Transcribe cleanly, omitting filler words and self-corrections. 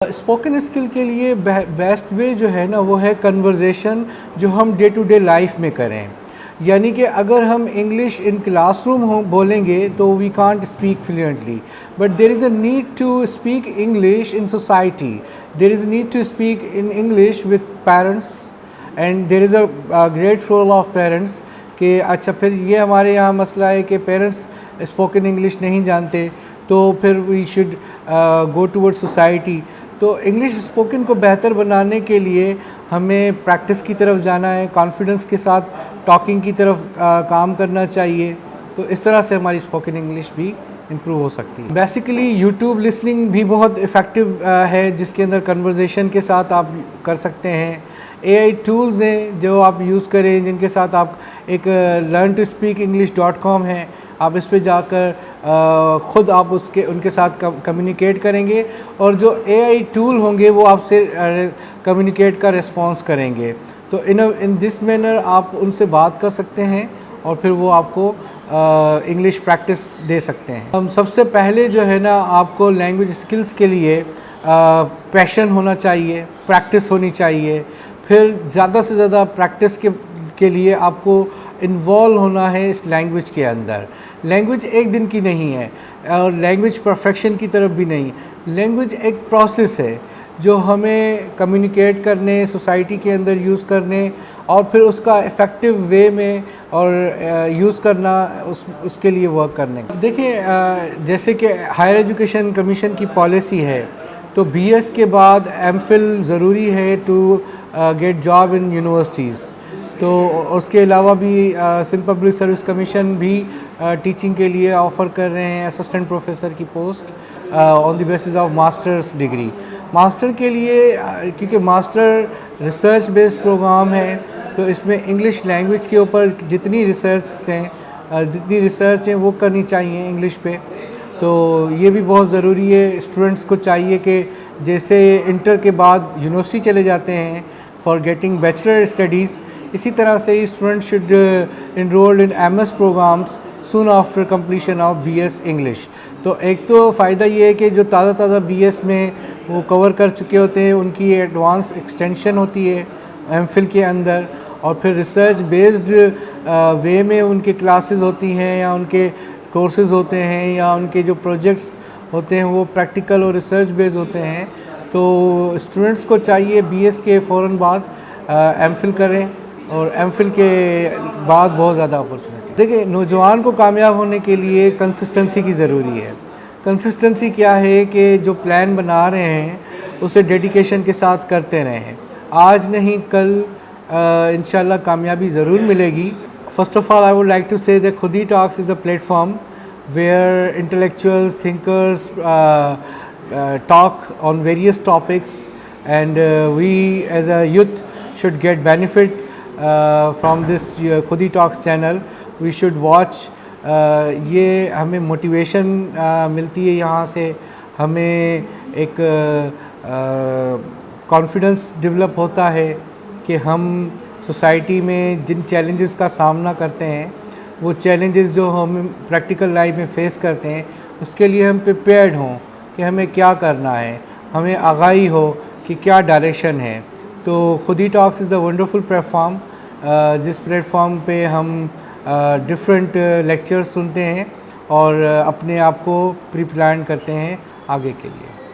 Spoken skill کے لیے best way جو ہے نا وہ ہے کنورزیشن جو ہم ڈے ٹو ڈے لائف میں کریں. یعنی کہ اگر ہم انگلش ان کلاس روم بولیں گے تو we can't speak fluently, but there is a need to speak English in society. There is a need to speak in English with parents, and there is a great role of parents کہ اچھا پھر یہ ہمارے یہاں مسئلہ ہے کہ parents spoken English نہیں جانتے, تو پھر we should go toward society. تو انگلش اسپوکن کو بہتر بنانے کے لیے ہمیں پریکٹس کی طرف جانا ہے, کانفیڈنس کے ساتھ ٹاکنگ کی طرف کام کرنا چاہیے. تو اس طرح سے ہماری اسپوکن انگلش بھی امپروو ہو سکتی ہے. بیسیکلی یوٹیوب لسننگ بھی بہت افیکٹو ہے جس کے اندر کنورزیشن کے ساتھ آپ کر سکتے ہیں. AI ٹولز ہیں جو آپ یوز کریں جن کے ساتھ آپ ایک learn2speakenglish.com ہے, آپ اس پہ جا کر خود آپ ان کے ساتھ کمیونیکیٹ کریں گے, اور جو AI ٹول ہوں گے وہ آپ سے کمیونیکیٹ کا ریسپانس کریں گے. تو ان دس مینر آپ ان سے بات کر سکتے ہیں اور پھر وہ آپ کو انگلش پریکٹس دے سکتے ہیں. ہم سب سے پہلے جو ہے نا آپ کو لینگویج اسکلس کے لیے پیشن ہونا چاہیے, پریکٹس ہونی چاہیے. پھر زیادہ سے زیادہ پریکٹس کے لیے آپ کو انوالو ہونا ہے اس لینگویج کے اندر. لینگویج ایک دن کی نہیں ہے اور لینگویج پرفیکشن کی طرف بھی نہیں. لینگویج ایک پروسیس ہے جو ہمیں کمیونیکیٹ کرنے, سوسائٹی کے اندر یوز کرنے, اور پھر اس کا افیکٹو وے میں اور یوز کرنا, اس کے لیے ورک کرنے. دیکھیں جیسے کہ ہائر ایجوکیشن کمیشن کی پالیسی ہے تو BS کے بعد MPhil ضروری ہے to get job in universities. تو اس کے علاوہ بھی سندھ پبلک سروس کمیشن بھی ٹیچنگ کے لیے آفر کر رہے ہیں اسسٹنٹ پروفیسر کی post on the basis of masters degree. Master کے لیے کیونکہ ماسٹر ریسرچ بیسڈ پروگرام ہے تو اس میں انگلش لینگویج کے اوپر جتنی ریسرچ ہیں وہ کرنی چاہیے انگلش پہ. تو یہ بھی بہت ضروری ہے. اسٹوڈنٹس کو چاہیے کہ جیسے انٹر کے بعد یونیورسٹی چلے جاتے ہیں فار گیٹنگ بیچلر اسٹڈیز, اسی طرح سے ہی student should enrolled in MS programs soon after completion of BS English. تو ایک تو فائدہ یہ ہے کہ جو تازہ BS میں وہ کور کر چکے ہوتے ہیں ان کی ایڈوانس ایکسٹینشن ہوتی ہے MPhil کے اندر, اور پھر ریسرچ بیسڈ وے میں ان کے کلاسز ہوتی ہیں یا ان کے کورسز ہوتے ہیں یا ان کے جو پروجیکٹس ہوتے ہیں وہ پریکٹیکل اور ریسرچ بیس ہوتے ہیں. تو اسٹوڈنٹس کو چاہیے BS کے فوراً بعد MPhil کریں, اور MPhil کے بعد بہت زیادہ اپرچونیٹی. دیکھیں نوجوان کو کامیاب ہونے کے لیے کنسسٹنسی کی ضروری ہے. کنسسٹنسی کیا ہے کہ جو پلان بنا رہے ہیں اسے ڈیڈیکیشن کے ساتھ کرتے رہیں. آج نہیں کل انشاءاللہ کامیابی ضرور ملے گی. First of all, I would like to say that Khudi Talks is a platform where intellectuals, thinkers talk on various topics, and we as a youth should get benefit from this Khudi Talks channel. We should watch. یہ ہمیں motivation ملتی ہے یہاں سے, ہمیں ایک confidence develop ہوتا ہے کہ ہم سوسائٹی میں جن چیلنجز کا سامنا کرتے ہیں وہ چیلنجز جو ہم پریکٹیکل لائف میں فیس کرتے ہیں اس کے لیے ہم پریپیئرڈ ہوں کہ ہمیں کیا کرنا ہے, ہمیں آگاہی ہو کہ کیا ڈائریکشن ہے. تو خودی ٹاکس از اے ونڈرفل پلیٹفارم جس پلیٹفارم پہ ہم ڈفرینٹ لیکچرز سنتے ہیں اور اپنے آپ کو پری پلان کرتے ہیں آگے کے لیے.